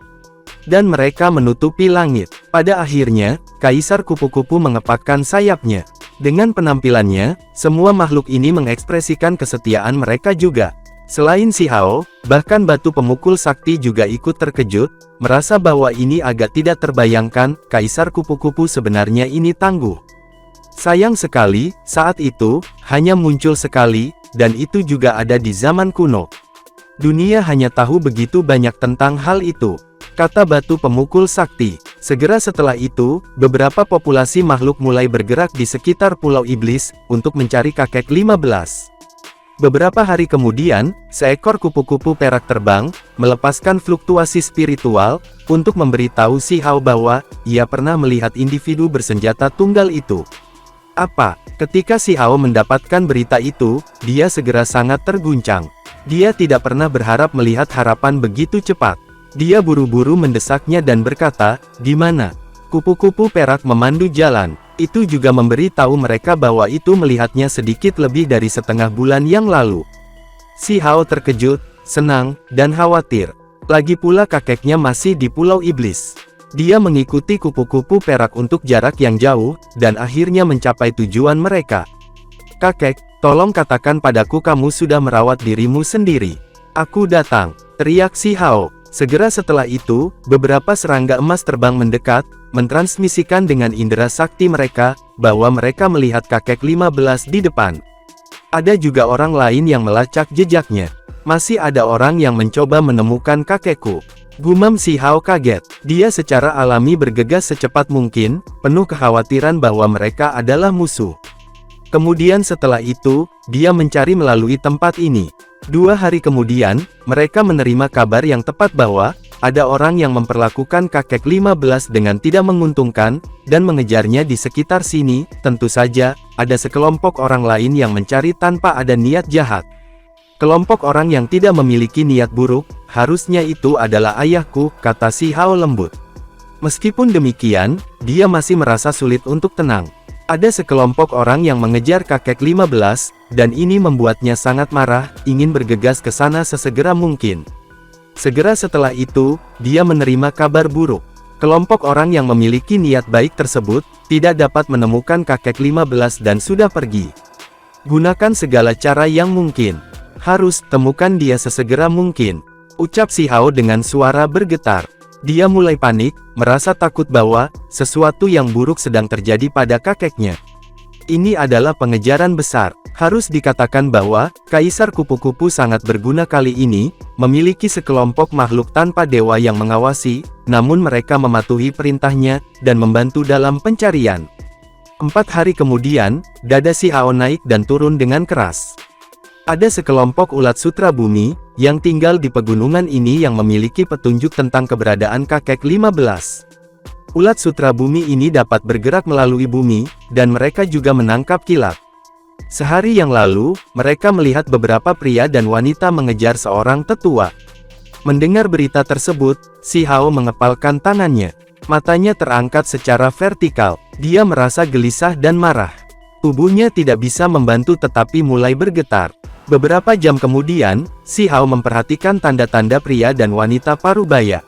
Dan mereka menutupi langit. Pada akhirnya, kaisar kupu-kupu mengepakkan sayapnya. Dengan penampilannya, semua makhluk ini mengekspresikan kesetiaan mereka juga. Selain Si Hao, bahkan batu pemukul sakti juga ikut terkejut, merasa bahwa ini agak tidak terbayangkan, kaisar kupu-kupu sebenarnya ini tangguh. Sayang sekali, saat itu, hanya muncul sekali, dan itu juga ada di zaman kuno. Dunia hanya tahu begitu banyak tentang hal itu, kata batu pemukul sakti. Segera setelah itu, beberapa populasi makhluk mulai bergerak di sekitar Pulau Iblis, untuk mencari kakek 15. Beberapa hari kemudian, seekor kupu-kupu perak terbang, melepaskan fluktuasi spiritual, untuk memberitahu Si Hao bahwa, ia pernah melihat individu bersenjata tunggal itu. Apa? Ketika Si Hao mendapatkan berita itu, dia segera sangat terguncang. Dia tidak pernah berharap melihat harapan begitu cepat. Dia buru-buru mendesaknya dan berkata, "Di mana?" Kupu-kupu perak memandu jalan. Itu juga memberi tahu mereka bahwa itu melihatnya sedikit lebih dari setengah bulan yang lalu. Si Hao terkejut, senang, dan khawatir. Lagi pula kakeknya masih di Pulau Iblis. Dia mengikuti kupu-kupu perak untuk jarak yang jauh, dan akhirnya mencapai tujuan mereka. "Kakek, tolong katakan padaku kamu sudah merawat dirimu sendiri." "Aku datang," teriak Si Hao. Segera setelah itu, beberapa serangga emas terbang mendekat, mentransmisikan dengan indera sakti mereka, bahwa mereka melihat kakek 15 di depan. Ada juga orang lain yang melacak jejaknya. Masih ada orang yang mencoba menemukan kakekku. Gumam Si Hao kaget. Dia secara alami bergegas secepat mungkin, penuh kekhawatiran bahwa mereka adalah musuh. Kemudian setelah itu, dia mencari melalui tempat ini. 2 hari kemudian, mereka menerima kabar yang tepat bahwa ada orang yang memperlakukan kakek 15 dengan tidak menguntungkan, dan mengejarnya di sekitar sini. Tentu saja, ada sekelompok orang lain yang mencari tanpa ada niat jahat. Kelompok orang yang tidak memiliki niat buruk, harusnya itu adalah ayahku, kata Si Hao lembut. Meskipun demikian, dia masih merasa sulit untuk tenang. Ada sekelompok orang yang mengejar kakek 15, dan ini membuatnya sangat marah, ingin bergegas ke sana sesegera mungkin. Segera setelah itu, dia menerima kabar buruk. Kelompok orang yang memiliki niat baik tersebut, tidak dapat menemukan kakek 15 dan sudah pergi. Gunakan segala cara yang mungkin. Harus temukan dia sesegera mungkin, ucap Si Hao dengan suara bergetar. Dia mulai panik, merasa takut bahwa sesuatu yang buruk sedang terjadi pada kakeknya. Ini adalah pengejaran besar. Harus dikatakan bahwa Kaisar Kupu-Kupu sangat berguna kali ini, memiliki sekelompok makhluk tanpa dewa yang mengawasi, namun mereka mematuhi perintahnya dan membantu dalam pencarian. 4 hari kemudian, dada Si Hao naik dan turun dengan keras. Ada sekelompok ulat sutra bumi, yang tinggal di pegunungan ini yang memiliki petunjuk tentang keberadaan kakek 15. Ulat sutra bumi ini dapat bergerak melalui bumi, dan mereka juga menangkap kilat. Sehari yang lalu, mereka melihat beberapa pria dan wanita mengejar seorang tetua. Mendengar berita tersebut, Si Hao mengepalkan tangannya. Matanya terangkat secara vertikal, dia merasa gelisah dan marah. Tubuhnya tidak bisa membantu tetapi mulai bergetar. Beberapa jam kemudian, Si Hao memperhatikan tanda-tanda pria dan wanita parubaya.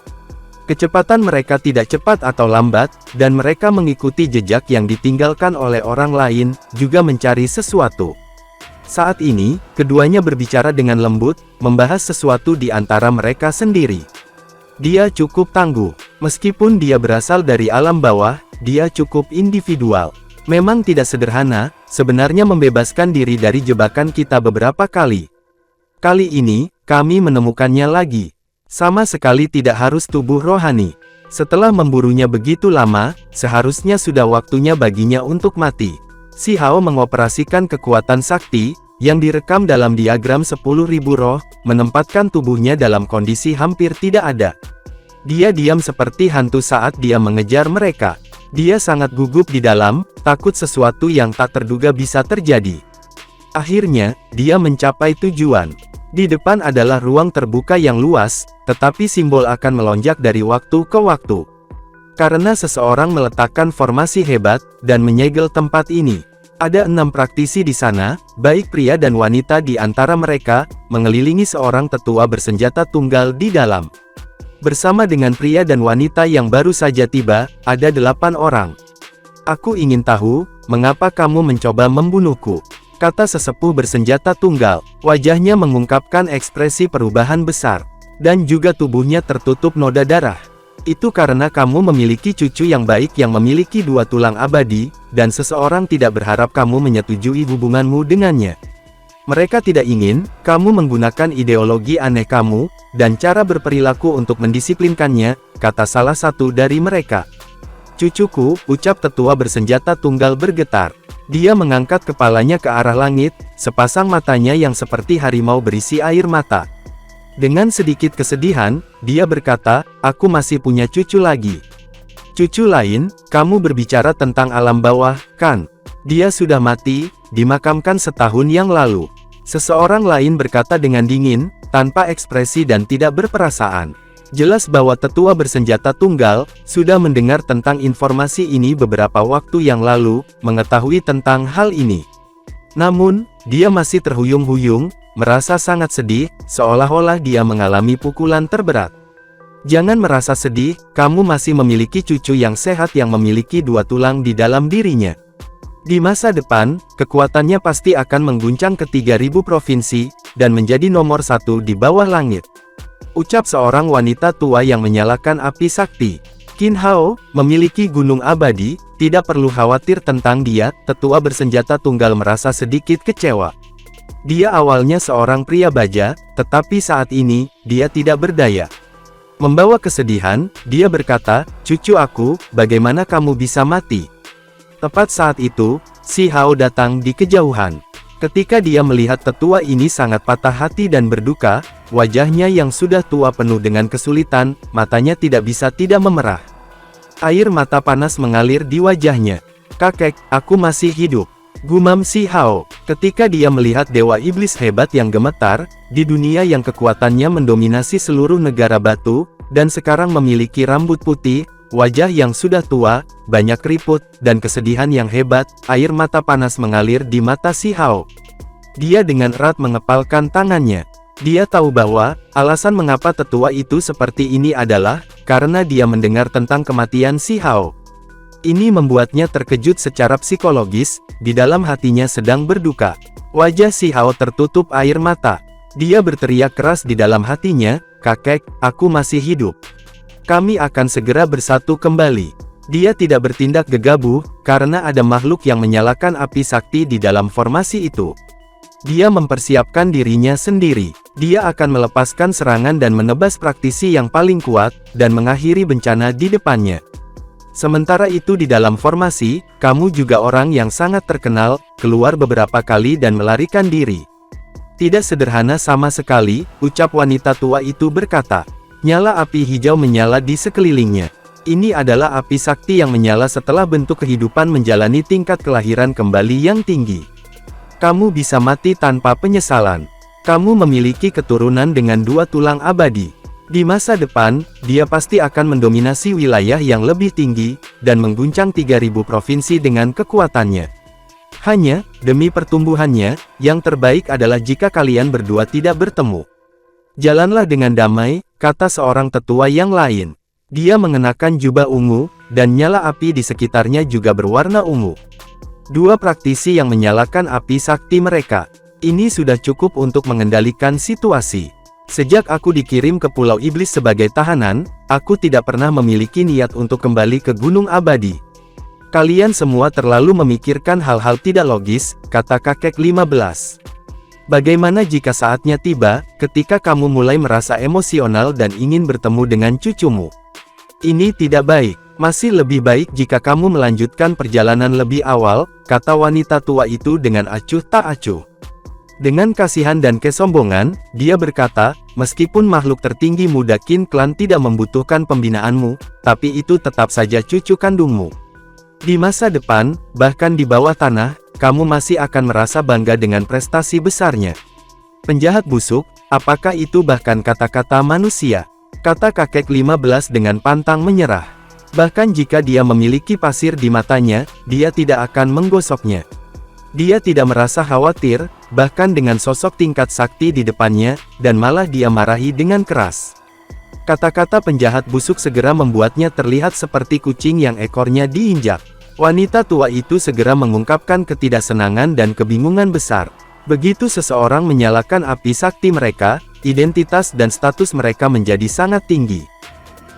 Kecepatan mereka tidak cepat atau lambat, dan mereka mengikuti jejak yang ditinggalkan oleh orang lain, juga mencari sesuatu. Saat ini, keduanya berbicara dengan lembut, membahas sesuatu di antara mereka sendiri. Dia cukup tangguh. Meskipun dia berasal dari alam bawah, dia cukup individual. Memang tidak sederhana, sebenarnya membebaskan diri dari jebakan kita beberapa kali. Kali ini, kami menemukannya lagi. Sama sekali tidak harus tubuh rohani. Setelah memburunya begitu lama, seharusnya sudah waktunya baginya untuk mati. Si Hao mengoperasikan kekuatan sakti, yang direkam dalam diagram 10.000 roh, menempatkan tubuhnya dalam kondisi hampir tidak ada. Dia diam seperti hantu saat dia mengejar mereka. Dia sangat gugup di dalam, takut sesuatu yang tak terduga bisa terjadi. Akhirnya, dia mencapai tujuan. Di depan adalah ruang terbuka yang luas, tetapi simbol akan melonjak dari waktu ke waktu. Karena seseorang meletakkan formasi hebat, dan menyegel tempat ini. Ada 6 praktisi di sana, baik pria dan wanita di antara mereka, mengelilingi seorang tetua bersenjata tunggal di dalam. Bersama dengan pria dan wanita yang baru saja tiba, ada 8 orang. Aku ingin tahu, mengapa kamu mencoba membunuhku? Kata sesepuh bersenjata tunggal. Wajahnya mengungkapkan ekspresi perubahan besar. Dan juga tubuhnya tertutup noda darah. Itu karena kamu memiliki cucu yang baik yang memiliki 2 tulang abadi, dan seseorang tidak berharap kamu menyetujui hubunganmu dengannya. Mereka tidak ingin kamu menggunakan ideologi aneh kamu, dan cara berperilaku untuk mendisiplinkannya, kata salah satu dari mereka. Cucuku, ucap tetua bersenjata tunggal bergetar. Dia mengangkat kepalanya ke arah langit, sepasang matanya yang seperti harimau berisi air mata. Dengan sedikit kesedihan, dia berkata, aku masih punya cucu lagi. Cucu lain, kamu berbicara tentang alam bawah, kan? Dia sudah mati, dimakamkan setahun yang lalu. Seseorang lain berkata dengan dingin, tanpa ekspresi dan tidak berperasaan. Jelas bahwa tetua bersenjata tunggal, sudah mendengar tentang informasi ini beberapa waktu yang lalu, mengetahui tentang hal ini. Namun, dia masih terhuyung-huyung, merasa sangat sedih, seolah-olah dia mengalami pukulan terberat. Jangan merasa sedih, kamu masih memiliki cucu yang sehat yang memiliki 2 tulang di dalam dirinya. Di masa depan, kekuatannya pasti akan mengguncang ke 3.000 provinsi, dan menjadi nomor 1 di bawah langit. Ucap seorang wanita tua yang menyalakan api sakti. Qin Hao, memiliki gunung abadi, tidak perlu khawatir tentang dia, tetua bersenjata tunggal merasa sedikit kecewa. Dia awalnya seorang pria baja, tetapi saat ini, dia tidak berdaya. Membawa kesedihan, dia berkata, "Cucu aku, bagaimana kamu bisa mati?" Tepat saat itu, Si Hao datang di kejauhan. Ketika dia melihat tetua ini sangat patah hati dan berduka, wajahnya yang sudah tua penuh dengan kesulitan, matanya tidak bisa tidak memerah. Air mata panas mengalir di wajahnya. "Kakek, aku masih hidup," gumam Si Hao. Ketika dia melihat dewa iblis hebat yang gemetar, di dunia yang kekuatannya mendominasi seluruh negara batu, dan sekarang memiliki rambut putih, wajah yang sudah tua, banyak keriput, dan kesedihan yang hebat, air mata panas mengalir di mata Si Hao. Dia dengan erat mengepalkan tangannya. Dia tahu bahwa, alasan mengapa tetua itu seperti ini adalah, karena dia mendengar tentang kematian Si Hao. Ini membuatnya terkejut secara psikologis, di dalam hatinya sedang berduka. Wajah Si Hao tertutup air mata. Dia berteriak keras di dalam hatinya, "Kakek, aku masih hidup. Kami akan segera bersatu kembali." Dia tidak bertindak gegabah, karena ada makhluk yang menyalakan api sakti di dalam formasi itu. Dia mempersiapkan dirinya sendiri. Dia akan melepaskan serangan dan menebas praktisi yang paling kuat, dan mengakhiri bencana di depannya. Sementara itu di dalam formasi, kamu juga orang yang sangat terkenal, keluar beberapa kali dan melarikan diri. Tidak sederhana sama sekali, ucap wanita tua itu berkata. Nyala api hijau menyala di sekelilingnya. Ini adalah api sakti yang menyala setelah bentuk kehidupan menjalani tingkat kelahiran kembali yang tinggi. Kamu bisa mati tanpa penyesalan. Kamu memiliki keturunan dengan 2 tulang abadi. Di masa depan, dia pasti akan mendominasi wilayah yang lebih tinggi, dan mengguncang 3.000 provinsi dengan kekuatannya. Hanya, demi pertumbuhannya, yang terbaik adalah jika kalian berdua tidak bertemu. Jalanlah dengan damai, kata seorang tetua yang lain. Dia mengenakan jubah ungu, dan nyala api di sekitarnya juga berwarna ungu. 2 praktisi yang menyalakan api sakti mereka. Ini sudah cukup untuk mengendalikan situasi. Sejak aku dikirim ke Pulau Iblis sebagai tahanan, aku tidak pernah memiliki niat untuk kembali ke Gunung Abadi. Kalian semua terlalu memikirkan hal-hal tidak logis, kata kakek 15. Bagaimana jika saatnya tiba, ketika kamu mulai merasa emosional dan ingin bertemu dengan cucumu? Ini tidak baik. Masih lebih baik jika kamu melanjutkan perjalanan lebih awal, kata wanita tua itu dengan acuh tak acuh. Dengan kasihan dan kesombongan, dia berkata, meskipun makhluk tertinggi muda Qin Clan tidak membutuhkan pembinaanmu, tapi itu tetap saja cucu kandungmu. Di masa depan, bahkan di bawah tanah, kamu masih akan merasa bangga dengan prestasi besarnya. Penjahat busuk, apakah itu bahkan kata-kata manusia? Kata kakek 15 dengan pantang menyerah. Bahkan jika dia memiliki pasir di matanya, dia tidak akan menggosoknya. Dia tidak merasa khawatir, bahkan dengan sosok tingkat sakti di depannya, dan malah dia marahi dengan keras. Kata-kata penjahat busuk segera membuatnya terlihat seperti kucing yang ekornya diinjak. Wanita tua itu segera mengungkapkan ketidaksenangan dan kebingungan besar. Begitu seseorang menyalakan api sakti mereka, identitas dan status mereka menjadi sangat tinggi.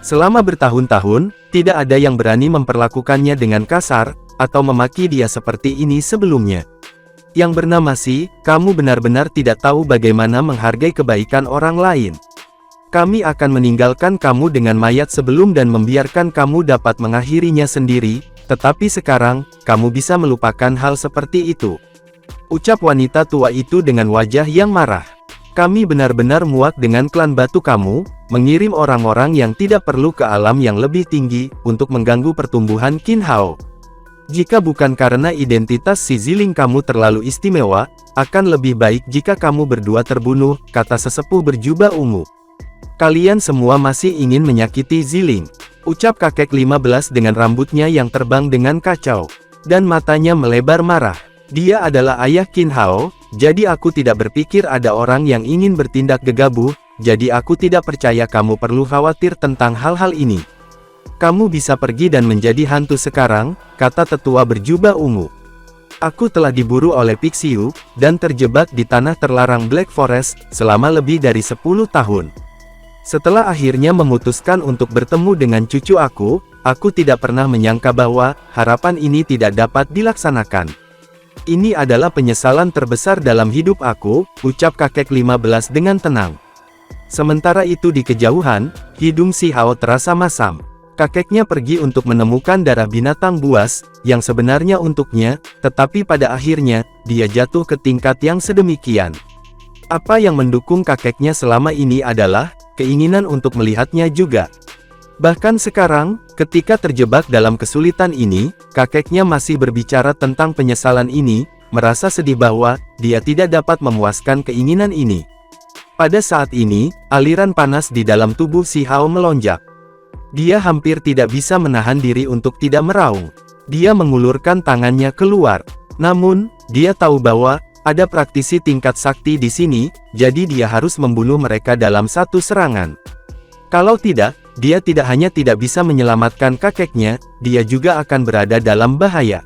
Selama bertahun-tahun, tidak ada yang berani memperlakukannya dengan kasar, atau memaki dia seperti ini sebelumnya. Yang bernama Si, kamu benar-benar tidak tahu bagaimana menghargai kebaikan orang lain. Kami akan meninggalkan kamu dengan mayat sebelum dan membiarkan kamu dapat mengakhirinya sendiri, tetapi sekarang, kamu bisa melupakan hal seperti itu. Ucap wanita tua itu dengan wajah yang marah. Kami benar-benar muak dengan klan batu kamu, mengirim orang-orang yang tidak perlu ke alam yang lebih tinggi, untuk mengganggu pertumbuhan Qin Hao. Jika bukan karena identitas si Ziling kamu terlalu istimewa, akan lebih baik jika kamu berdua terbunuh, kata sesepuh berjubah ungu. Kalian semua masih ingin menyakiti Ziling. Ucap kakek 15 dengan rambutnya yang terbang dengan kacau. Dan matanya melebar marah. Dia adalah ayah Qin Hao, jadi aku tidak berpikir ada orang yang ingin bertindak gegabah, jadi aku tidak percaya kamu perlu khawatir tentang hal-hal ini. Kamu bisa pergi dan menjadi hantu sekarang, kata tetua berjubah ungu. Aku telah diburu oleh Pixiu, dan terjebak di tanah terlarang Black Forest, selama lebih dari 10 tahun. Setelah akhirnya memutuskan untuk bertemu dengan cucu aku tidak pernah menyangka bahwa, harapan ini tidak dapat dilaksanakan. Ini adalah penyesalan terbesar dalam hidup aku, ucap kakek 15 dengan tenang. Sementara itu di kejauhan, hidung Si Hao terasa masam. Kakeknya pergi untuk menemukan darah binatang buas, yang sebenarnya untuknya, tetapi pada akhirnya, dia jatuh ke tingkat yang sedemikian. Apa yang mendukung kakeknya selama ini adalah keinginan untuk melihatnya juga. Bahkan sekarang, ketika terjebak dalam kesulitan ini, kakeknya masih berbicara tentang penyesalan ini, merasa sedih bahwa dia tidak dapat memuaskan keinginan ini. Pada saat ini, aliran panas di dalam tubuh Si Hao melonjak. Dia hampir tidak bisa menahan diri untuk tidak meraung. Dia mengulurkan tangannya keluar. Namun, dia tahu bahwa ada praktisi tingkat sakti di sini, jadi dia harus membunuh mereka dalam satu serangan. Kalau tidak, dia tidak hanya tidak bisa menyelamatkan kakeknya, dia juga akan berada dalam bahaya.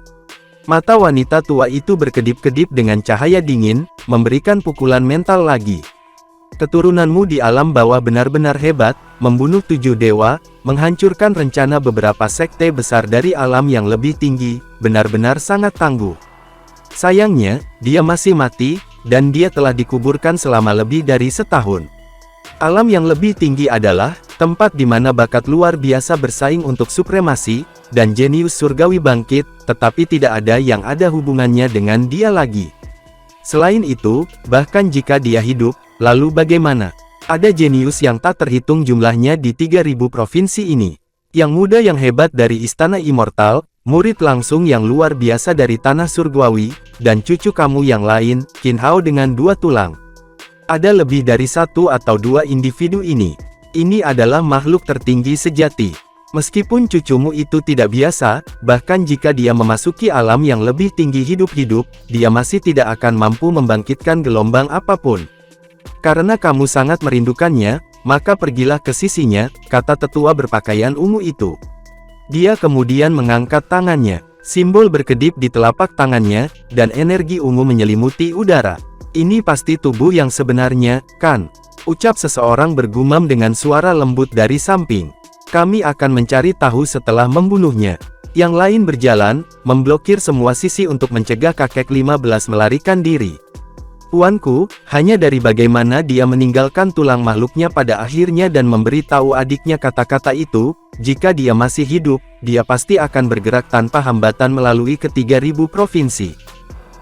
Mata wanita tua itu berkedip-kedip dengan cahaya dingin, memberikan pukulan mental lagi. Keturunanmu di alam bawah benar-benar hebat, membunuh 7 dewa, menghancurkan rencana beberapa sekte besar dari alam yang lebih tinggi, benar-benar sangat tangguh. Sayangnya, dia masih mati, dan dia telah dikuburkan selama lebih dari setahun. Alam yang lebih tinggi adalah tempat di mana bakat luar biasa bersaing untuk supremasi, dan jenius surgawi bangkit, tetapi tidak ada yang ada hubungannya dengan dia lagi. Selain itu, bahkan jika dia hidup, lalu bagaimana? Ada jenius yang tak terhitung jumlahnya di 3000 provinsi ini. Yang muda yang hebat dari Istana Immortal, murid langsung yang luar biasa dari Tanah Surgawi, dan cucu kamu yang lain, Qin Hao dengan 2 tulang. Ada lebih dari 1 atau 2 individu ini. Ini adalah makhluk tertinggi sejati. Meskipun cucumu itu tidak biasa, bahkan jika dia memasuki alam yang lebih tinggi hidup-hidup, dia masih tidak akan mampu membangkitkan gelombang apapun. Karena kamu sangat merindukannya, maka pergilah ke sisinya, kata tetua berpakaian ungu itu. Dia kemudian mengangkat tangannya. Simbol berkedip di telapak tangannya, dan energi ungu menyelimuti udara. Ini pasti tubuh yang sebenarnya, kan? Ucap seseorang bergumam dengan suara lembut dari samping. Kami akan mencari tahu setelah membunuhnya. Yang lain berjalan, memblokir semua sisi untuk mencegah kakek 15 melarikan diri. Tuanku, hanya dari bagaimana dia meninggalkan tulang makhluknya pada akhirnya dan memberi tahu adiknya kata-kata itu, jika dia masih hidup, dia pasti akan bergerak tanpa hambatan melalui ke-3000 provinsi.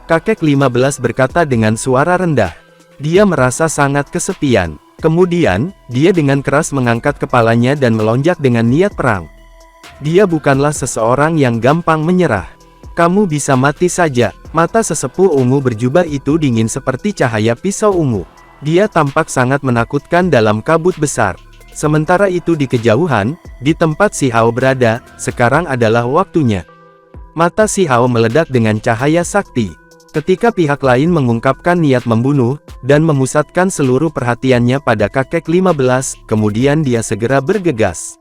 Kakek 15 berkata dengan suara rendah. Dia merasa sangat kesepian. Kemudian, dia dengan keras mengangkat kepalanya dan melonjak dengan niat perang. Dia bukanlah seseorang yang gampang menyerah. Kamu bisa mati saja. Mata sesepuh ungu berjubah itu dingin seperti cahaya pisau ungu. Dia tampak sangat menakutkan dalam kabut besar. Sementara itu di kejauhan, di tempat Si Hao berada, sekarang adalah waktunya. Mata Si Hao meledak dengan cahaya sakti. Ketika pihak lain mengungkapkan niat membunuh, dan memusatkan seluruh perhatiannya pada kakek 15, kemudian dia segera bergegas.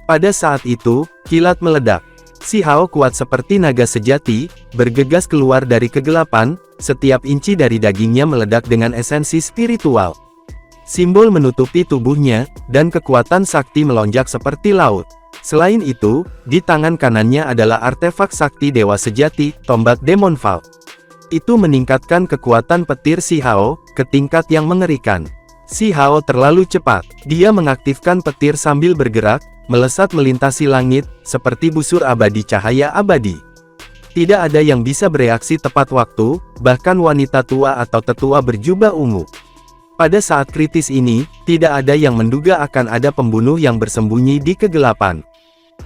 Pada saat itu, kilat meledak. Si Hao kuat seperti naga sejati, bergegas keluar dari kegelapan, setiap inci dari dagingnya meledak dengan esensi spiritual. Simbol menutupi tubuhnya, dan kekuatan sakti melonjak seperti laut. Selain itu, di tangan kanannya adalah artefak sakti dewa sejati, tombak Demon Fall. Itu meningkatkan kekuatan petir Si Hao, ke tingkat yang mengerikan. Si Hao terlalu cepat. Dia mengaktifkan petir sambil bergerak, melesat melintasi langit, seperti busur abadi cahaya abadi. Tidak ada yang bisa bereaksi tepat waktu, bahkan wanita tua atau tetua berjubah ungu. Pada saat kritis ini, tidak ada yang menduga akan ada pembunuh yang bersembunyi di kegelapan.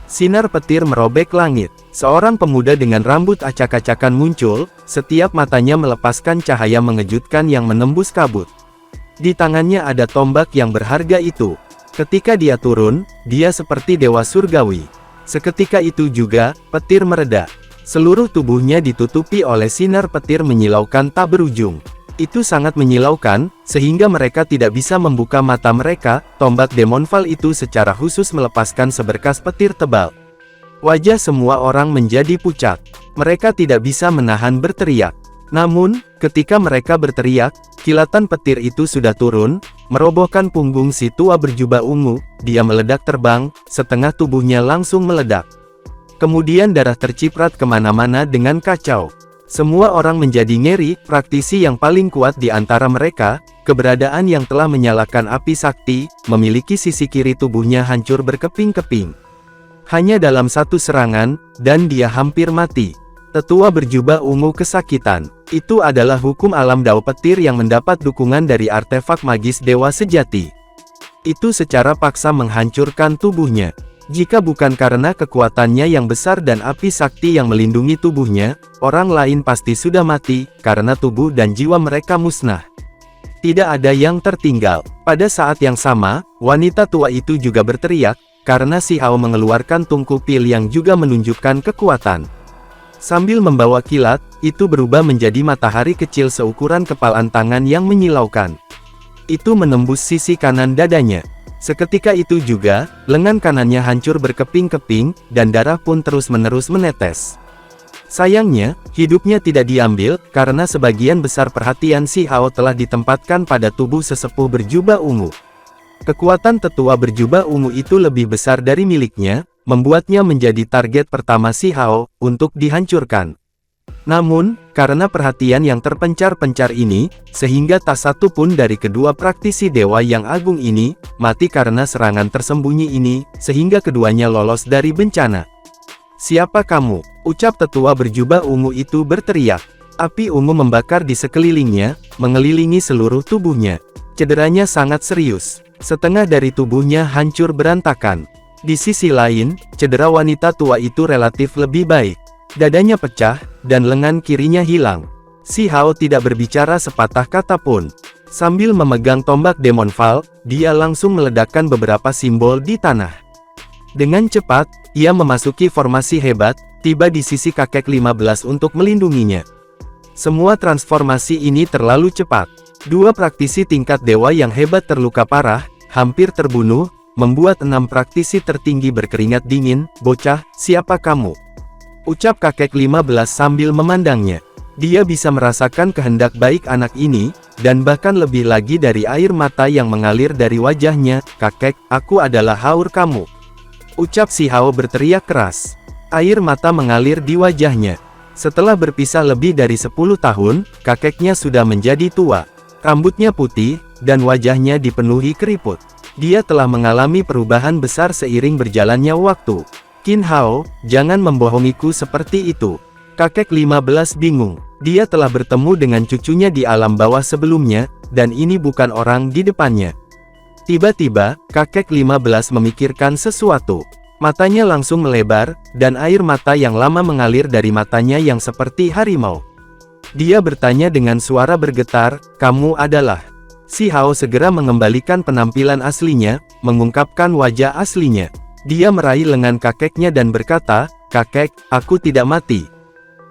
Sinar petir merobek langit. Seorang pemuda dengan rambut acak-acakan muncul, setiap matanya melepaskan cahaya mengejutkan yang menembus kabut. Di tangannya ada tombak yang berharga itu. Ketika dia turun, dia seperti dewa surgawi. Seketika itu juga, petir mereda. Seluruh tubuhnya ditutupi oleh sinar petir menyilaukan tak berujung. Itu sangat menyilaukan, sehingga mereka tidak bisa membuka mata mereka. Tombak Demon Fall itu secara khusus melepaskan seberkas petir tebal. Wajah semua orang menjadi pucat. Mereka tidak bisa menahan berteriak. Namun, ketika mereka berteriak, kilatan petir itu sudah turun, merobohkan punggung si tua berjubah ungu. Dia meledak terbang, setengah tubuhnya langsung meledak. Kemudian darah terciprat kemana-mana dengan kacau. Semua orang menjadi ngeri. Praktisi yang paling kuat di antara mereka, keberadaan yang telah menyalakan api sakti, memiliki sisi kiri tubuhnya hancur berkeping-keping. Hanya dalam satu serangan, dan dia hampir mati. Tetua berjubah ungu kesakitan. Itu adalah hukum alam Dao Petir yang mendapat dukungan dari artefak magis dewa sejati. Itu secara paksa menghancurkan tubuhnya. Jika bukan karena kekuatannya yang besar dan api sakti yang melindungi tubuhnya, orang lain pasti sudah mati, karena tubuh dan jiwa mereka musnah. Tidak ada yang tertinggal. Pada saat yang sama, wanita tua itu juga berteriak, karena Si Hao mengeluarkan tungku pil yang juga menunjukkan kekuatan. Sambil membawa kilat, itu berubah menjadi matahari kecil seukuran kepalan tangan yang menyilaukan. Itu menembus sisi kanan dadanya. Seketika itu juga, lengan kanannya hancur berkeping-keping, dan darah pun terus-menerus menetes. Sayangnya, hidupnya tidak diambil, karena sebagian besar perhatian Si Hao telah ditempatkan pada tubuh sesepuh berjubah ungu. Kekuatan tetua berjubah ungu itu lebih besar dari miliknya, membuatnya menjadi target pertama Si Hao, untuk dihancurkan. Namun, karena perhatian yang terpencar-pencar ini, sehingga tak satu pun dari kedua praktisi dewa yang agung ini, mati karena serangan tersembunyi ini, sehingga keduanya lolos dari bencana. "Siapa kamu?" ucap tetua berjubah ungu itu berteriak. Api ungu membakar di sekelilingnya, mengelilingi seluruh tubuhnya. Cederanya sangat serius. Setengah dari tubuhnya hancur berantakan. Di sisi lain, cedera wanita tua itu relatif lebih baik. Dadanya pecah, dan lengan kirinya hilang. Si Hao tidak berbicara sepatah kata pun. Sambil memegang tombak Demon Val, dia langsung meledakkan beberapa simbol di tanah. Dengan cepat, ia memasuki formasi hebat, tiba di sisi kakek 15 untuk melindunginya. Semua transformasi ini terlalu cepat. Dua praktisi tingkat dewa yang hebat terluka parah, hampir terbunuh, membuat 6 praktisi tertinggi berkeringat dingin. "Bocah, siapa kamu?" ucap kakek 15 sambil memandangnya. Dia bisa merasakan kehendak baik anak ini, dan bahkan lebih lagi dari air mata yang mengalir dari wajahnya. "Kakek, aku adalah haur kamu," ucap Si Hao berteriak keras. Air mata mengalir di wajahnya. Setelah berpisah lebih dari 10 tahun, kakeknya sudah menjadi tua. Rambutnya putih, dan wajahnya dipenuhi keriput. Dia telah mengalami perubahan besar seiring berjalannya waktu. "Qin Hao, jangan membohongiku seperti itu." Kakek 15 bingung. Dia telah bertemu dengan cucunya di alam bawah sebelumnya, dan ini bukan orang di depannya. Tiba-tiba, kakek 15 memikirkan sesuatu. Matanya langsung melebar, dan air mata yang lama mengalir dari matanya yang seperti harimau. Dia bertanya dengan suara bergetar, "Kamu adalah?" Si Hao segera mengembalikan penampilan aslinya, mengungkapkan wajah aslinya. Dia meraih lengan kakeknya dan berkata, "Kakek, aku tidak mati.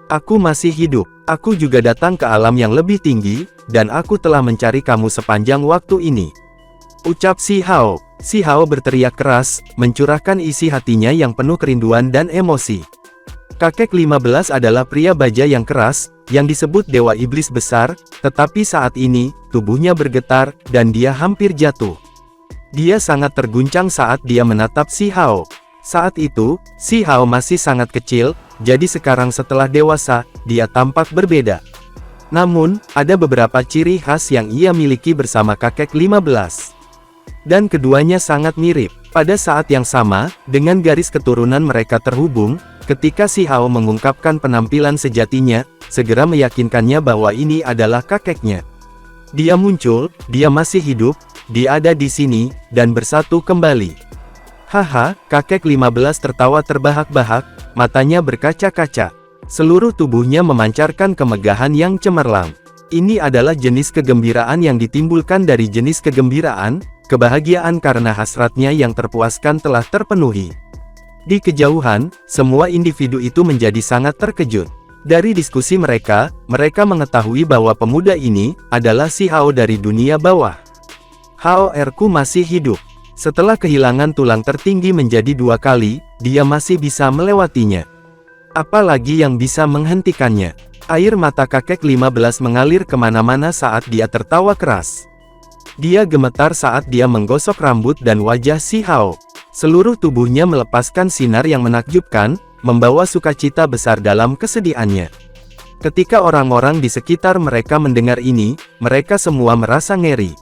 Aku masih hidup. Aku juga datang ke alam yang lebih tinggi, dan aku telah mencari kamu sepanjang waktu ini," ucap Si Hao. Si Hao berteriak keras, mencurahkan isi hatinya yang penuh kerinduan dan emosi. Kakek 15 adalah pria baja yang keras, yang disebut Dewa Iblis Besar, tetapi saat ini, tubuhnya bergetar, dan dia hampir jatuh. Dia sangat terguncang saat dia menatap Si Hao. Saat itu, Si Hao masih sangat kecil, jadi sekarang setelah dewasa, dia tampak berbeda. Namun, ada beberapa ciri khas yang ia miliki bersama kakek 15. Dan keduanya sangat mirip. Pada saat yang sama, dengan garis keturunan mereka terhubung, ketika Si Hao mengungkapkan penampilan sejatinya, segera meyakinkannya bahwa ini adalah kakeknya. Dia muncul, dia masih hidup, dia ada di sini, dan bersatu kembali. "Haha," kakek 15 tertawa terbahak-bahak, matanya berkaca-kaca. Seluruh tubuhnya memancarkan kemegahan yang cemerlang. Ini adalah jenis kegembiraan yang ditimbulkan dari jenis kegembiraan, kebahagiaan karena hasratnya yang terpuaskan telah terpenuhi. Di kejauhan, semua individu itu menjadi sangat terkejut. Dari diskusi mereka, mereka mengetahui bahwa pemuda ini adalah Si Hao dari dunia bawah. Hao Erku masih hidup. Setelah kehilangan tulang tertinggi menjadi 2 kali, dia masih bisa melewatinya. Apalagi yang bisa menghentikannya? Air mata kakek 15 mengalir kemana-mana saat dia tertawa keras. Dia gemetar saat dia menggosok rambut dan wajah Si Hao. Seluruh tubuhnya melepaskan sinar yang menakjubkan, membawa sukacita besar dalam kesedihannya. Ketika orang-orang di sekitar mereka mendengar ini, mereka semua merasa ngeri.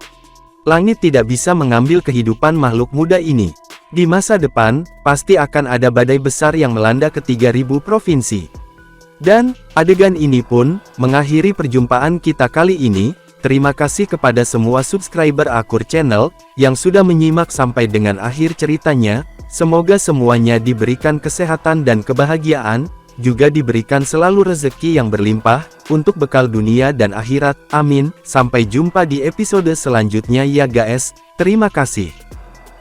Langit tidak bisa mengambil kehidupan makhluk muda ini. Di masa depan, pasti akan ada badai besar yang melanda ke 3000 provinsi. Dan, adegan ini pun, mengakhiri perjumpaan kita kali ini. Terima kasih kepada semua subscriber Akur Channel, yang sudah menyimak sampai dengan akhir ceritanya. Semoga semuanya diberikan kesehatan dan kebahagiaan, juga diberikan selalu rezeki yang berlimpah, untuk bekal dunia dan akhirat, amin. Sampai jumpa di episode selanjutnya ya guys, terima kasih.